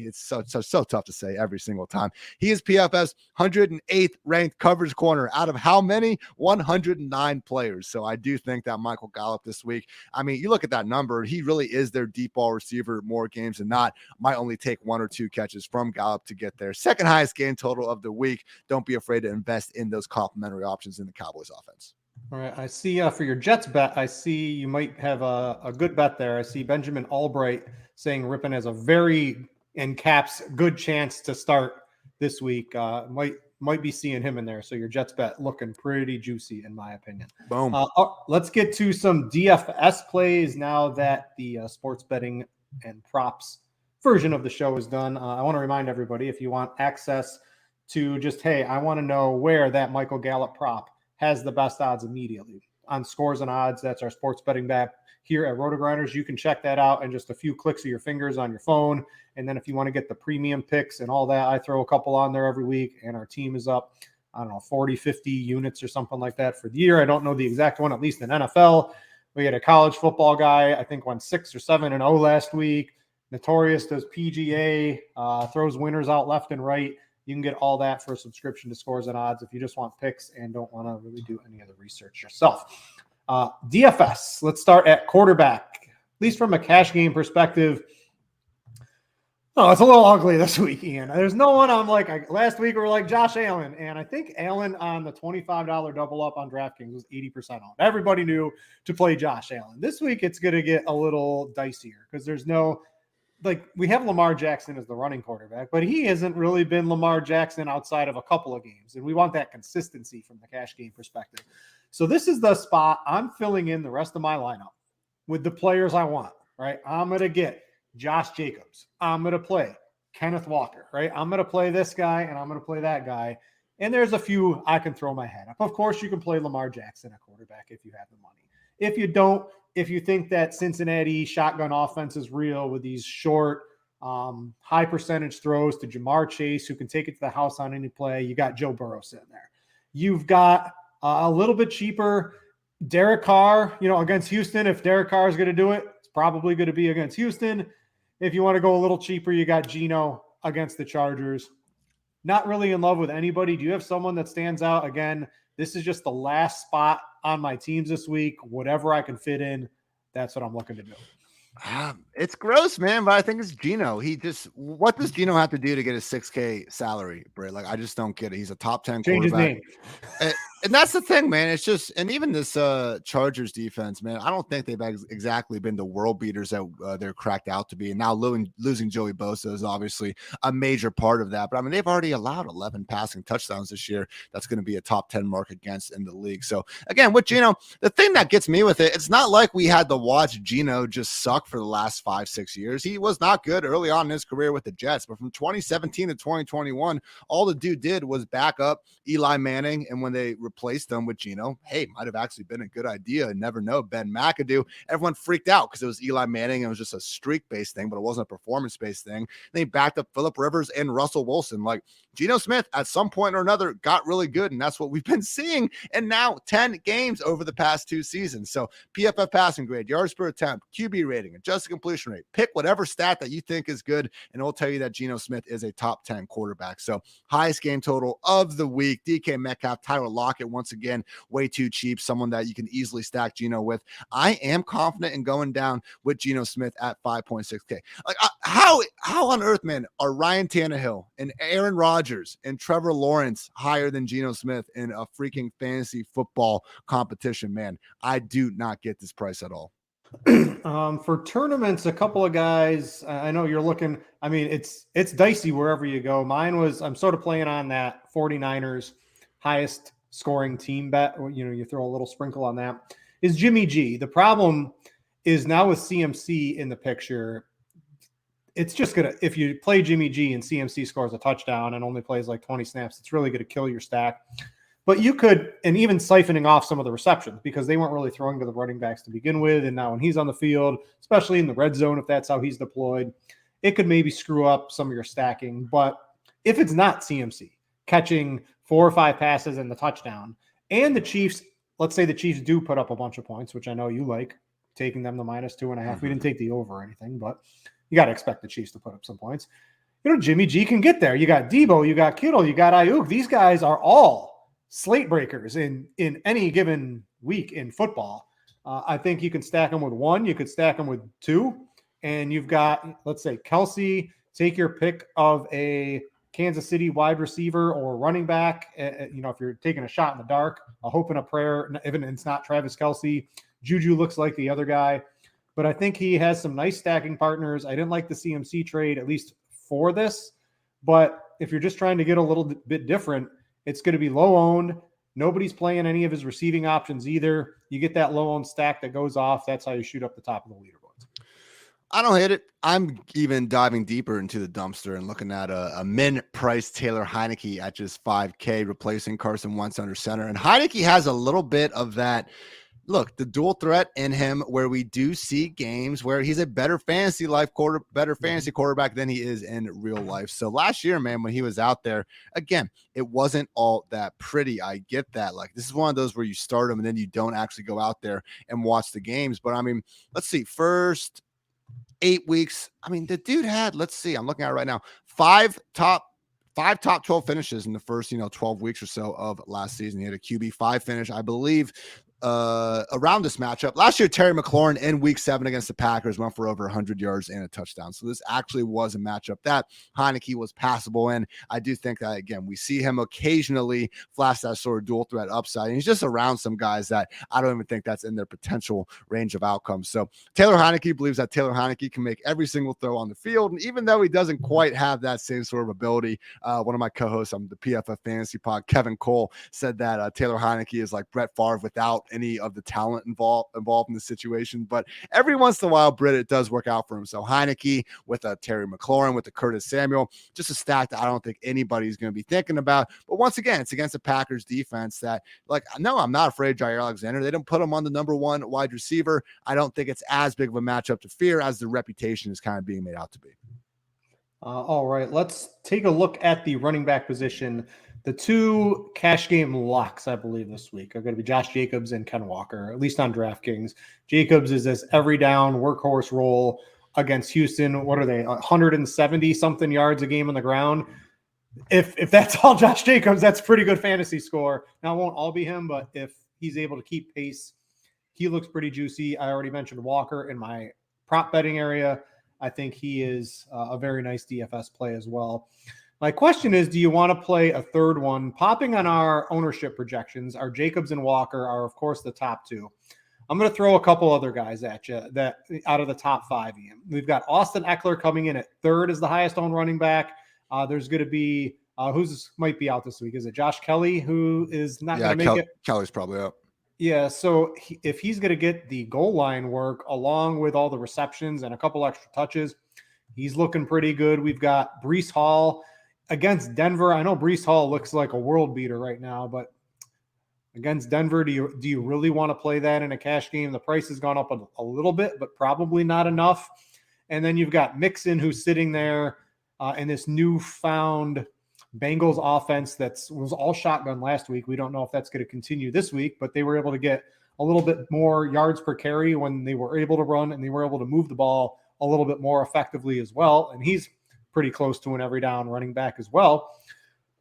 it's so tough to say every single time. He is PFF's 108th ranked coverage corner out of how many? 109 players. So I do think that Michael Gallup this week, I mean, you look at that number, he really is their deep ball receiver more games than not. Might only take 1 or 2 catches from Gallup to get there. Second highest game total of the week. Don't be afraid to invest in those complementary options in the Cowboys offense. All right. I see for your Jets bet, I see you might have a good bet there. I see Benjamin Albright saying Rippon has a very, in caps, good chance to start this week. Might be seeing him in there. So your Jets bet looking pretty juicy, in my opinion. Boom. Let's get to some DFS plays now that the sports betting and props version of the show is done. I want to remind everybody, if you want access to just, hey, I want to know where that Michael Gallup prop has the best odds immediately on Scores and Odds. That's our sports betting app here at RotoGrinders. You can check that out in just a few clicks of your fingers on your phone. And then if you want to get the premium picks and all that, I throw a couple on there every week, and our team is up, I don't know, 40, 50 units or something like that for the year. I don't know the exact one, at least in NFL. We had a college football guy, I think, went 6 or 7-0 last week. Notorious does PGA, throws winners out left and right. You can get all that for a subscription to Scores and Odds if you just want picks and don't want to really do any of the research yourself. DFS, let's start at quarterback. At least from a cash game perspective, oh, it's a little ugly this week, Ian. There's no one I'm like, last week we were like Josh Allen, and I think Allen on the $25 double up on DraftKings was 80% on. Everybody knew to play Josh Allen. This week it's going to get a little dicier because there's no, like, we have Lamar Jackson as the running quarterback, but he hasn't really been Lamar Jackson outside of a couple of games, and we want that consistency from the cash game perspective. So this is the spot I'm filling in the rest of my lineup with the players I want, right? I'm going to get Josh Jacobs. I'm going to play Kenneth Walker, right? I'm going to play this guy, and I'm going to play that guy. And there's a few I can throw my hat up. Of course, you can play Lamar Jackson at quarterback if you have the money. If you don't, if you think that Cincinnati shotgun offense is real with these short, high percentage throws to Jamar Chase, who can take it to the house on any play, you got Joe Burrow sitting there. You've got a little bit cheaper Derek Carr, against Houston. If Derek Carr is going to do it, it's probably going to be against Houston. If you want to go a little cheaper, you got Geno against the Chargers. Not really in love with anybody. Do you have someone that stands out? Again, this is just the last spot on my teams this week. Whatever I can fit in, that's what I'm looking to do. It's gross, man, but I think it's Geno. What does Geno have to do to get a $6K salary, Brit? Like, I just don't get it. He's a top 10 Change quarterback. his name. And that's the thing, man. It's just, and even this Chargers defense, man, I don't think they've exactly been the world beaters that they're cracked out to be. And now losing Joey Bosa is obviously a major part of that. But I mean, they've already allowed 11 passing touchdowns this year. That's going to be a top 10 mark against in the league. So again, with Geno, the thing that gets me with it, it's not like we had to watch Geno just suck for the last 5-6 years. He was not good early on in his career with the Jets, but from 2017 to 2021, all the dude did was back up Eli Manning. And when they replaced them with Geno, hey, might have actually been a good idea. Never know. Ben McAdoo, everyone freaked out because it was Eli Manning. It was just a streak-based thing, but it wasn't a performance-based thing. And they backed up Phillip Rivers and Russell Wilson. Like, Geno Smith at some point or another got really good, and that's what we've been seeing. And now 10 games over the past 2 seasons. So PFF passing grade, yards per attempt, QB rating, adjusted completion rate. Pick whatever stat that you think is good, and it'll tell you that Geno Smith is a top 10 quarterback. So highest game total of the week. DK Metcalf, Tyler Lockett, once again, way too cheap. Someone that you can easily stack Geno with. I am confident in going down with Geno Smith at 5.6K. Like, how on earth, man, are Ryan Tannehill and Aaron Rodgers and Trevor Lawrence higher than Geno Smith in a freaking fantasy football competition? Man, I do not get this price at all. For tournaments, a couple of guys, I know you're looking, I mean, it's dicey wherever you go. I'm sort of playing on that 49ers highest scoring team bet, or, you throw a little sprinkle on that, is Jimmy G. The problem is now with CMC in the picture, it's just going to, if you play Jimmy G and CMC scores a touchdown and only plays like 20 snaps, it's really going to kill your stack. But you could, and even siphoning off some of the receptions, because they weren't really throwing to the running backs to begin with. And now when he's on the field, especially in the red zone, if that's how he's deployed, it could maybe screw up some of your stacking. But if it's not CMC catching 4 or 5 passes and the touchdown, and the Chiefs, let's say the Chiefs do put up a bunch of points, which I know you like, taking them to -2.5. We didn't take the over or anything, but you got to expect the Chiefs to put up some points. Jimmy G can get there. You got Debo, you got Kittle, you got Ayuk. These guys are all slate breakers in any given week in football. I think you can stack them with 1. You could stack them with 2. And you've got, let's say, Kelsey, take your pick of a Kansas City wide receiver or running back. If you're taking a shot in the dark, a hope and a prayer, even if it's not Travis Kelsey, Juju looks like the other guy. But I think he has some nice stacking partners. I didn't like the CMC trade, at least for this. But if you're just trying to get a little bit different, it's going to be low owned. Nobody's playing any of his receiving options either. You get that low owned stack that goes off. That's how you shoot up the top of the leaderboards. I don't hate it. I'm even diving deeper into the dumpster and looking at a min price Taylor Heineke at just $5K, replacing Carson Wentz under center. And Heineke has a little bit of that. Look, the dual threat in him, where we do see games where he's a better fantasy quarterback than he is in real life. So last year, man, when he was out there, again, it wasn't all that pretty. I get that. Like, this is one of those where you start him and then you don't actually go out there and watch the games. But I mean, let's see, first 8 weeks. I mean, the dude had, let's see, I'm looking at it right now, 5 top 12 finishes in the first, 12 weeks or so of last season. He had a QB5 finish, I believe, around this matchup. Last year, Terry McLaurin in week 7 against the Packers went for over 100 yards and a touchdown. So this actually was a matchup that Heineke was passable in. I do think that, again, we see him occasionally flash that sort of dual threat upside. And he's just around some guys that I don't even think that's in their potential range of outcomes. So Taylor Heineke believes that Taylor Heineke can make every single throw on the field. And even though he doesn't quite have that same sort of ability, one of my co-hosts on the PFF Fantasy Pod, Kevin Cole, said that Taylor Heineke is like Brett Favre without any of the talent involved in the situation. But every once in a while, Britt, it does work out for him. So Heineke with a Terry McLaurin, with the Curtis Samuel, just a stack that I don't think anybody's going to be thinking about. But once again, it's against the Packers defense that, like, no, I'm not afraid of Jair Alexander. They didn't put him on the number 1 wide receiver. I don't think it's as big of a matchup to fear as the reputation is kind of being made out to be. All right, let's take a look at the running back position. The 2 cash game locks, I believe, this week are going to be Josh Jacobs and Ken Walker, at least on DraftKings. Jacobs is this every down workhorse role against Houston. What are they, 170-something yards a game on the ground? If that's all Josh Jacobs, that's a pretty good fantasy score. Now, it won't all be him, but if he's able to keep pace, he looks pretty juicy. I already mentioned Walker in my prop betting area. I think he is a very nice DFS play as well. My question is, do you want to play a third one? Popping on our ownership projections, our Jacobs and Walker are, of course, the top 2. I'm going to throw a couple other guys at you that out of the top 5. Ian. We've got Austin Eckler coming in at 3rd as the highest owned running back. There's going to be might be out this week. Is it Josh Kelly, who is not going to make it? Kelly's probably out. Yeah, so if he's going to get the goal line work along with all the receptions and a couple extra touches, he's looking pretty good. We've got Breece Hall against Denver. I know Breece Hall looks like a world beater right now, but against Denver, do you really want to play that in a cash game? The price has gone up a little bit, but probably not enough. And then you've got Mixon, who's sitting there in this newfound Bengals offense was all shotgun last week. We don't know if that's going to continue this week, but they were able to get a little bit more yards per carry when they were able to run, and they were able to move the ball a little bit more effectively as well. And he's pretty close to an every down running back as well.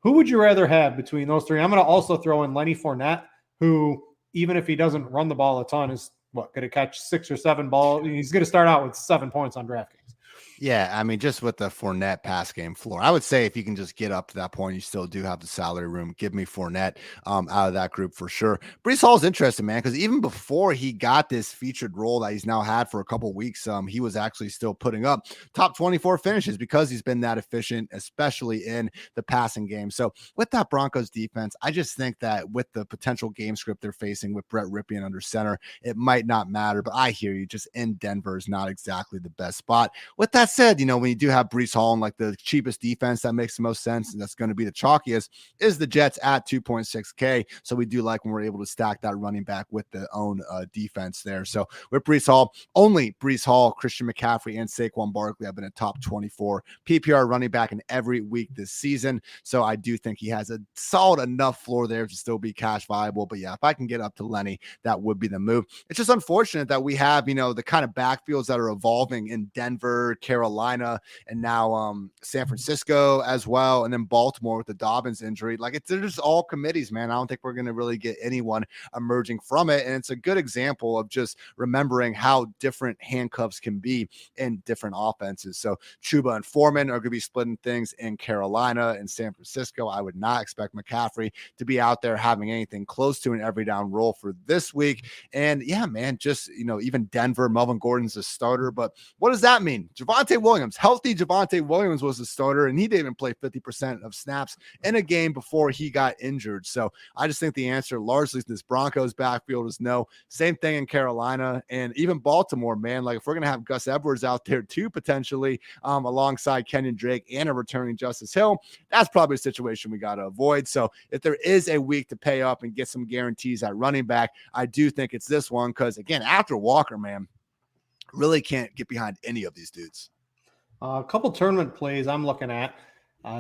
Who would you rather have between those 3? I'm going to also throw in Lenny Fournette, who, even if he doesn't run the ball a ton, is going to catch 6 or 7 balls. He's going to start out with 7 points on DraftKings. Yeah, I mean, just with the Fournette pass game floor, I would say if you can just get up to that point, you still do have the salary room. Give me Fournette out of that group for sure. Brees Hall's interesting, man, because even before he got this featured role that he's now had for a couple weeks, he was actually still putting up top 24 finishes because he's been that efficient, especially in the passing game. So with that Broncos defense, I just think that with the potential game script they're facing with Brett Ripien under center, it might not matter. But I hear you, just in Denver is not exactly the best spot. With that said, when you do have Brees Hall and like the cheapest defense that makes the most sense, and that's going to be the chalkiest, is the Jets at 2.6K. So we do like when we're able to stack that running back with the own defense there. So with Brees Hall, only Brees Hall, Christian McCaffrey, and Saquon Barkley have been a top 24 PPR running back in every week this season. So I do think he has a solid enough floor there to still be cash viable. But yeah, if I can get up to Lenny, that would be the move. It's just unfortunate that we have, the kind of backfields that are evolving in Denver, Carolina, and now San Francisco as well, and then Baltimore with the Dobbins injury. Like they're just all committees, man. I don't think we're going to really get anyone emerging from it, and it's a good example of just remembering how different handcuffs can be in different offenses. So Chuba and Foreman are going to be splitting things in Carolina and San Francisco. I would not expect McCaffrey to be out there having anything close to an every down role for this week. And yeah, man, just even Denver, Melvin Gordon's a starter, but what does that mean? Javonte Williams, healthy Javonte Williams was the starter, and he didn't even play 50% of snaps in a game before he got injured. So I just think the answer largely to this Broncos backfield is no. Same thing in Carolina and even Baltimore, man. Like if we're going to have Gus Edwards out there too, potentially alongside Kenyon Drake and a returning Justice Hill, that's probably a situation we got to avoid. So if there is a week to pay up and get some guarantees at running back, I do think it's this one because, again, after Walker, man, really can't get behind any of these dudes. A couple tournament plays I'm looking at.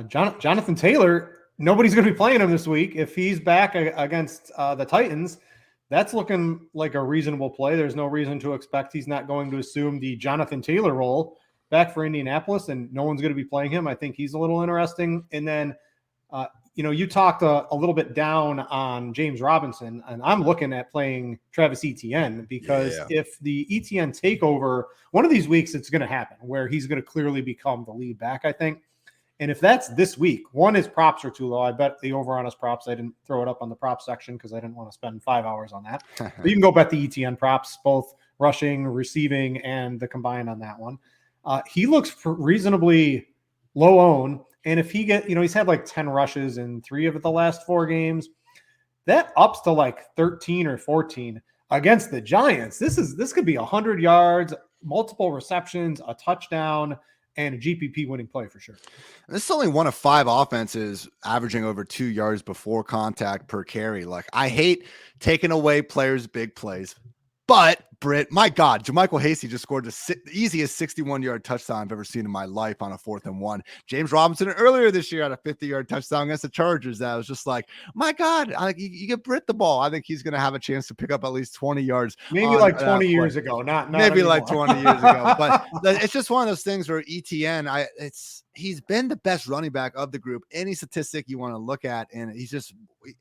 Jonathan Taylor, nobody's going to be playing him this week. If he's back against the Titans, that's looking like a reasonable play. There's no reason to expect he's not going to assume the Jonathan Taylor role back for Indianapolis, and no one's going to be playing him. I think he's a little interesting. And then, you talked a little bit down on James Robinson, and I'm looking at playing Travis Etienne because if the Etienne takeover, one of these weeks it's going to happen where he's going to clearly become the lead back, I think. And if that's this week, one, his props are too low. I bet the over on his props. I didn't throw it up on the prop section because I didn't want to spend 5 hours on that. But you can go bet the Etienne props, both rushing, receiving, and the combined on that one. He looks reasonably low owned. And if he he's had like 10 rushes in 3 of the last 4 games, that ups to like 13 or 14 against the Giants. This could be 100 yards, multiple receptions, a touchdown, and a GPP winning play for sure. This is only one of 5 offenses averaging over 2 yards before contact per carry. Like I hate taking away players' big plays, but Britt, my God, JaMychal Hasty just scored the easiest 61-yard touchdown I've ever seen in my life on a 4th and 1. James Robinson earlier this year had a 50-yard touchdown against the Chargers. That was just like, my God, you get Britt the ball. I think he's going to have a chance to pick up at least 20 yards. Maybe like 20 years ago, not maybe anymore. like 20 years ago. But it's just one of those things where Etienne, he's been the best running back of the group. Any statistic you want to look at, and he's just,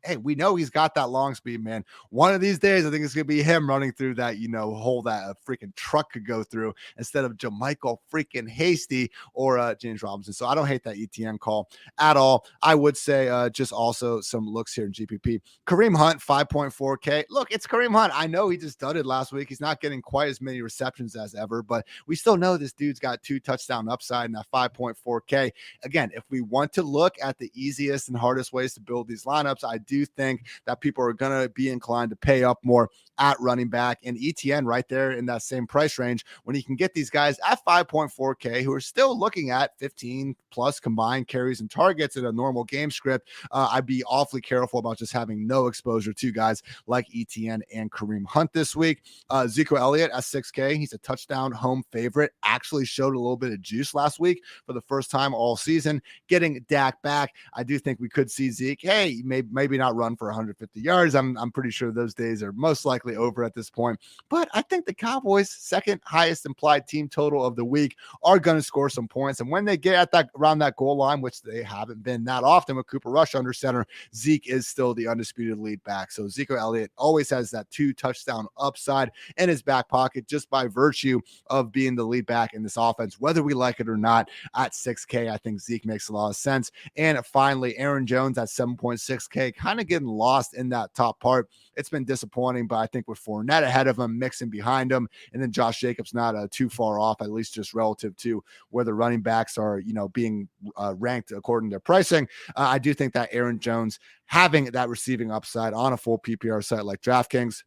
hey, we know he's got that long speed, man. One of these days, I think it's going to be him running through that, hole that a freaking truck could go through instead of JaMychal freaking Hasty or James Robinson. So I don't hate that Etienne call at all. I would say just also some looks here in GPP. Kareem Hunt, 5.4K. Look, it's Kareem Hunt. I know he just dudded last week. He's not getting quite as many receptions as ever, but we still know this dude's got 2 touchdown upside in that 5.4K. Again, if we want to look at the easiest and hardest ways to build these lineups, I do think that people are going to be inclined to pay up more at running back, and Etienne right there in that same price range when you can get these guys at 5.4K who are still looking at 15 plus combined carries and targets in a normal game script. I'd be awfully careful about just having no exposure to guys like Etienne and Kareem Hunt this week. Zeke Elliott at 6K. He's a touchdown home favorite. Actually showed a little bit of juice last week for the first time all season. Getting Dak back, I do think we could see Zeke, hey, maybe not run for 150 yards. I'm pretty sure those days are most likely over at this point, but I think the Cowboys' second highest implied team total of the week are going to score some points. And when they get at that around that goal line, which they haven't been that often with Cooper Rush under center, Zeke is still the undisputed lead back. So Zeke Elliott always has that 2-touchdown upside in his back pocket just by virtue of being the lead back in this offense, whether we like it or not. At 6K, I think Zeke makes a lot of sense. And finally, Aaron Jones at 7.6K, kind of getting lost in that top part. It's been disappointing, but I think with Fournette ahead of him, Mixon behind him, and then Josh Jacobs not too far off, at least just relative to where the running backs are, being ranked according to their pricing. I do think that Aaron Jones having that receiving upside on a full PPR site like DraftKings,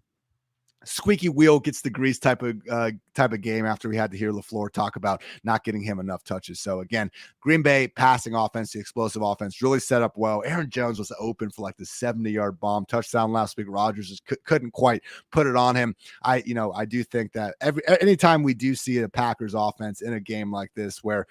squeaky wheel gets the grease type of game after we had to hear LaFleur talk about not getting him enough touches. So again, Green Bay passing offense, the explosive offense really set up well. Aaron Jones was open for like the 70-yard bomb touchdown last week. Rodgers just couldn't quite put it on him. I do think that anytime we do see a Packers offense in a game like this where,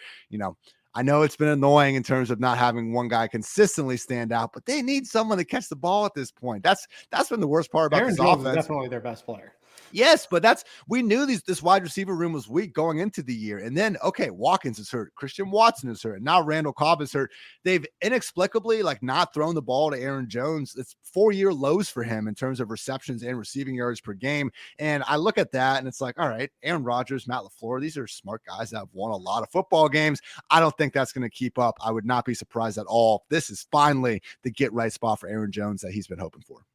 I know it's been annoying in terms of not having one guy consistently stand out, but they need someone to catch the ball at this point. That's been the worst part about Aaron this Jones offense. is definitely their best player. Yes, but we knew this wide receiver room was weak going into the year. And then, okay, Watkins is hurt. Christian Watson is hurt. And now Randall Cobb is hurt. They've inexplicably not thrown the ball to Aaron Jones. It's 4-year lows for him in terms of receptions and receiving yards per game. And I look at that and it's like, all right, Aaron Rodgers, Matt LaFleur, these are smart guys that have won a lot of football games. I don't think that's going to keep up. I would not be surprised at all. This is finally the get right spot for Aaron Jones that he's been hoping for.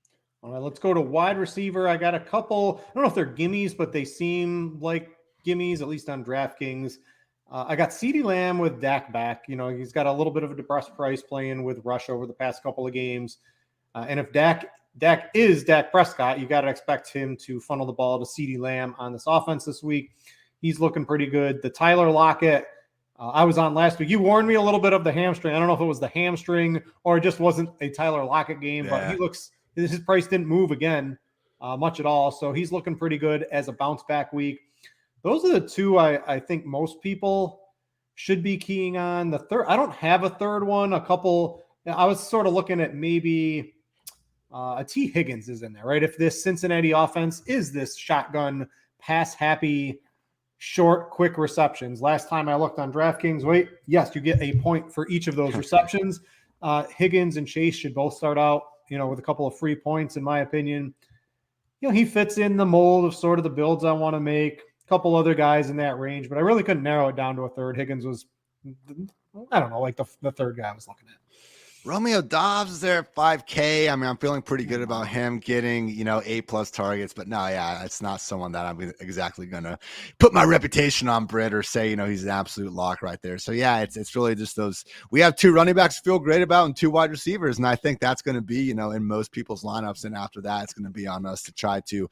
All right, let's go to wide receiver. I got a couple. I don't know if they're gimmies, but they seem like gimmies, at least on DraftKings. I got CeeDee Lamb with Dak back. He's got a little bit of a depressed price playing with Rush over the past couple of games. And if Dak is Dak Prescott, you got to expect him to funnel the ball to CeeDee Lamb on this offense this week. He's looking pretty good. The Tyler Lockett, I was on last week. You warned me a little bit of the hamstring. I don't know if it was the hamstring or it just wasn't a Tyler Lockett game, but his price didn't move again much at all. So he's looking pretty good as a bounce back week. Those are the two I think most people should be keying on. The third, I don't have a third one. I was sort of looking at maybe a T. Higgins is in there, right? If this Cincinnati offense is this shotgun, pass happy, short, quick receptions. Last time I looked on DraftKings, yes, you get a point for each of those receptions. Higgins and Chase should both start out, with a couple of free points, in my opinion. He fits in the mold of sort of the builds I want to make. A couple other guys in that range, but I really couldn't narrow it down to a third. Higgins was, I don't know, like the third guy I was looking at. Romeo Dobbs is there at 5K. I mean, I'm feeling pretty good about him getting, 8+ targets, but no, yeah, it's not someone that I'm exactly going to put my reputation on Britt or say, he's an absolute lock right there. So yeah, it's really just those, we have 2 running backs to feel great about and 2 wide receivers. And I think that's going to be, in most people's lineups. And after that, it's going to be on us to try to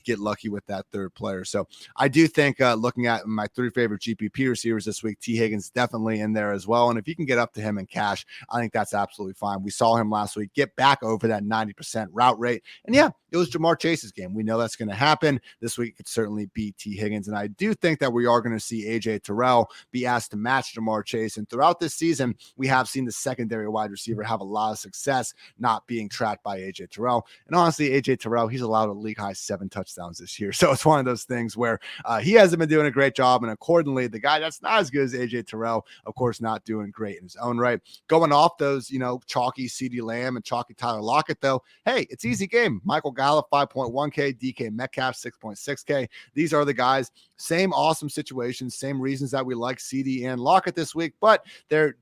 get lucky with that third player. So I do think looking at my 3 favorite GPP receivers this week, T. Higgins definitely in there as well. And if you can get up to him in cash, I think that's absolutely fine. We saw him last week get back over that 90% route rate. And yeah, it was Jamar Chase's game. We know that's going to happen. This week could certainly be T. Higgins. And I do think that we are going to see AJ Terrell be asked to match Jamar Chase. And throughout this season, we have seen the secondary wide receiver have a lot of success not being tracked by AJ Terrell. And honestly, AJ Terrell, he's allowed a league high 7 touchdowns this year. So it's one of those things where he hasn't been doing a great job. And accordingly, the guy that's not as good as AJ Terrell, of course, not doing great in his own right. Going off those, chalky CeeDee Lamb and chalky Tyler Lockett, though, hey, it's easy game. Michael Gallup, 5.1K, DK Metcalf, 6.6K. These are the guys. Same awesome situations, same reasons that we like CD and Lockett this week, but their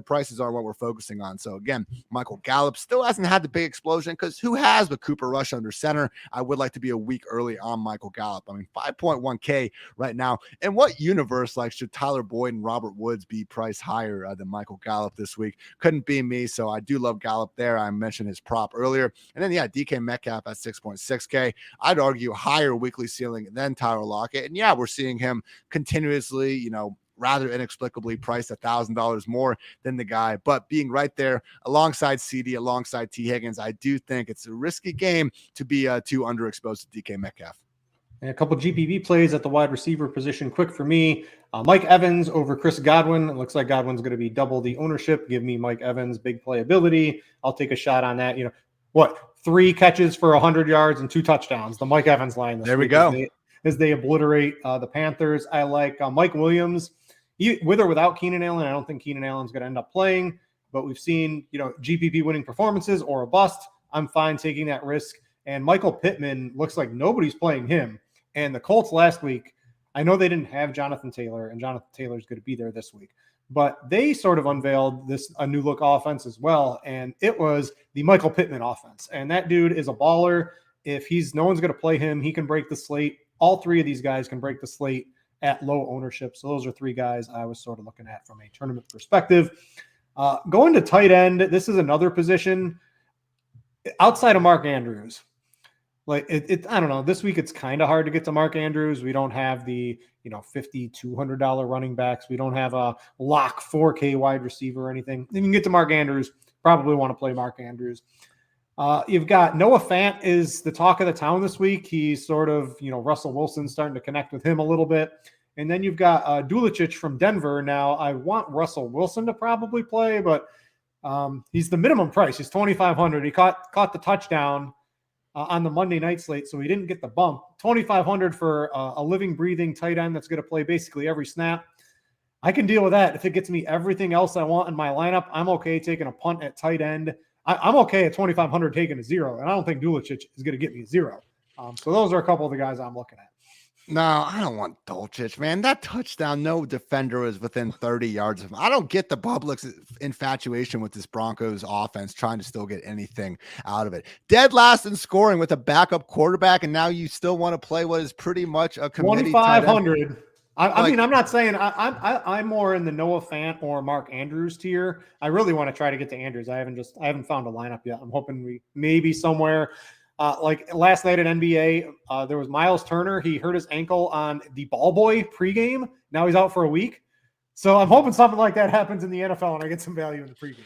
prices are what we're focusing on. So again, Michael Gallup still hasn't had the big explosion because who has with Cooper Rush under center? I would like to be a week early on Michael Gallup. I mean, 5.1K right now. And what universe should Tyler Boyd and Robert Woods be priced higher than Michael Gallup this week? Couldn't be me. So I do love Gallup there. I mentioned his prop earlier. And then, yeah, DK Metcalf at 6.6K. I'd argue higher weekly ceiling than Tyler Lockett. And yeah, we're seeing him continuously, rather inexplicably priced $1,000 more than the guy, but being right there alongside CD, alongside T. Higgins, I do think it's a risky game to be too underexposed to DK Metcalf. And a couple GPP plays at the wide receiver position. Quick for me, Mike Evans over Chris Godwin. It looks like Godwin's going to be double the ownership. Give me Mike Evans, big playability. I'll take a shot on that. 3 catches for 100 yards and 2 touchdowns. The Mike Evans line this There we week go. as they obliterate the Panthers. I like Mike Williams. With or without Keenan Allen, I don't think Keenan Allen's going to end up playing, but we've seen, GPP winning performances or a bust. I'm fine taking that risk. And Michael Pittman looks like nobody's playing him. And the Colts last week, I know they didn't have Jonathan Taylor, and Jonathan Taylor's going to be there this week, but they sort of unveiled a new look offense as well. And it was the Michael Pittman offense. And that dude is a baller. If no one's going to play him, he can break the slate. All 3 of these guys can break the slate at low ownership. So those are 3 guys I was sort of looking at from a tournament perspective. Going to tight end, this is another position outside of Mark Andrews. Like I don't know. This week it's kind of hard to get to Mark Andrews. We don't have the $50, $200 running backs. We don't have a lock 4K wide receiver or anything. You can get to Mark Andrews. Probably want to play Mark Andrews. You've got Noah Fant is the talk of the town this week. He's sort of Russell Wilson starting to connect with him a little bit. And then you've got Dulicic from Denver. Now I want Russell Wilson to probably play, but he's the minimum price. He's $2,500. He caught the touchdown on the Monday night slate, so he didn't get the bump. $2,500 for a living, breathing tight end that's going to play basically every snap. I can deal with that. If it gets me everything else I want in my lineup, I'm okay taking a punt at tight end. I'm okay at $2,500 taking a 0, and I don't think Dulicic is going to get me a 0. So those are a couple of the guys I'm looking at. No, I don't want Dulcich, man. That touchdown, no defender is within 30 yards of him. I don't get the public's infatuation with this Broncos offense trying to still get anything out of it. Dead last in scoring with a backup quarterback, and now you still want to play what is pretty much a committee. 2,500. I mean, I'm not saying I'm more in the Noah Fant or Mark Andrews tier. I really want to try to get to Andrews. I haven't found a lineup yet. I'm hoping we maybe somewhere. Like last night at NBA, there was Miles Turner. He hurt his ankle on the ball boy pregame. Now he's out for a week. So I'm hoping something like that happens in the NFL and I get some value in the pregame.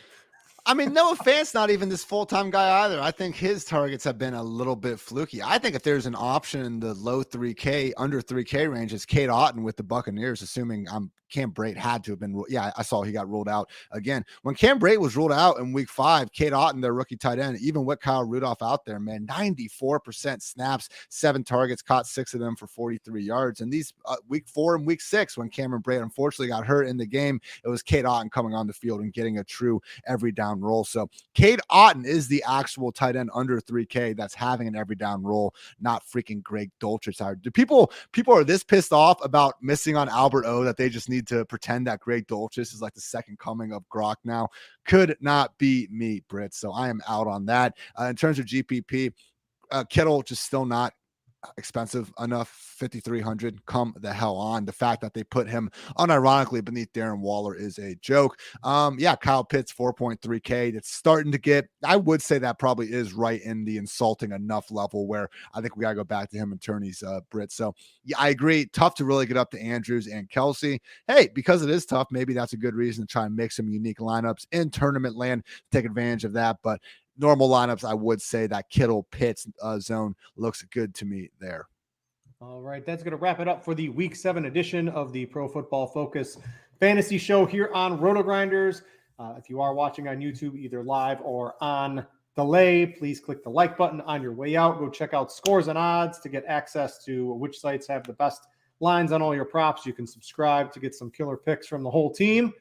I mean, Noah Fant's not even this full-time guy either. I think his targets have been a little bit fluky. I think if there's an option in the low 3K, under 3K range, it's Cade Otton with the Buccaneers, assuming Cam Brate had to have been. Yeah, I saw he got ruled out again. When Cam Brate was ruled out in week 5, Cade Otton, their rookie tight end, even with Kyle Rudolph out there, man, 94% snaps, 7 targets, caught 6 of them for 43 yards. And these week 4 and week 6, when Cameron Brate unfortunately got hurt in the game, it was Cade Otton coming on the field and getting a true every down role. So Cade Otton is the actual tight end under 3K that's having an every down role, not freaking Greg Dulcich. Do people are this pissed off about missing on Albert O that they just need to pretend that Greg Dulcich is like the second coming of Gronk now? Could not be me, Britt. So I am out on that. In terms of GPP, Kittle just still not expensive enough. 5,300, come the hell on. The fact that they put him unironically beneath Darren Waller is a joke. Kyle Pitts 4.3K. It's starting to get, I would say that probably is right in the insulting enough level where I think we gotta go back to him and Turney's Brit. So yeah, I agree. Tough to really get up to Andrews and Kelsey. Hey, because it is tough, maybe that's a good reason to try and make some unique lineups in tournament land, take advantage of that. But normal lineups, I would say that Kittle Pitts zone looks good to me there. All right, that's going to wrap it up for the Week 7 edition of the Pro Football Focus Fantasy Show here on RotoGrinders. If you are watching on YouTube, either live or on delay, please click the like button on your way out. Go check out Scores and Odds to get access to which sites have the best lines on all your props. You can subscribe to get some killer picks from the whole team.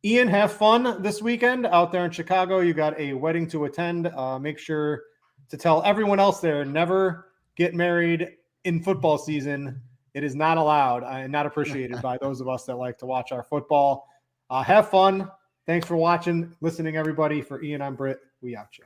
Ian, have fun this weekend out there in Chicago. You got a wedding to attend. Make sure to tell everyone else there, never get married in football season. It is not allowed and not appreciated by those of us that like to watch our football. Have fun. Thanks for watching, listening, everybody. For Ian, I'm Britt. We out you.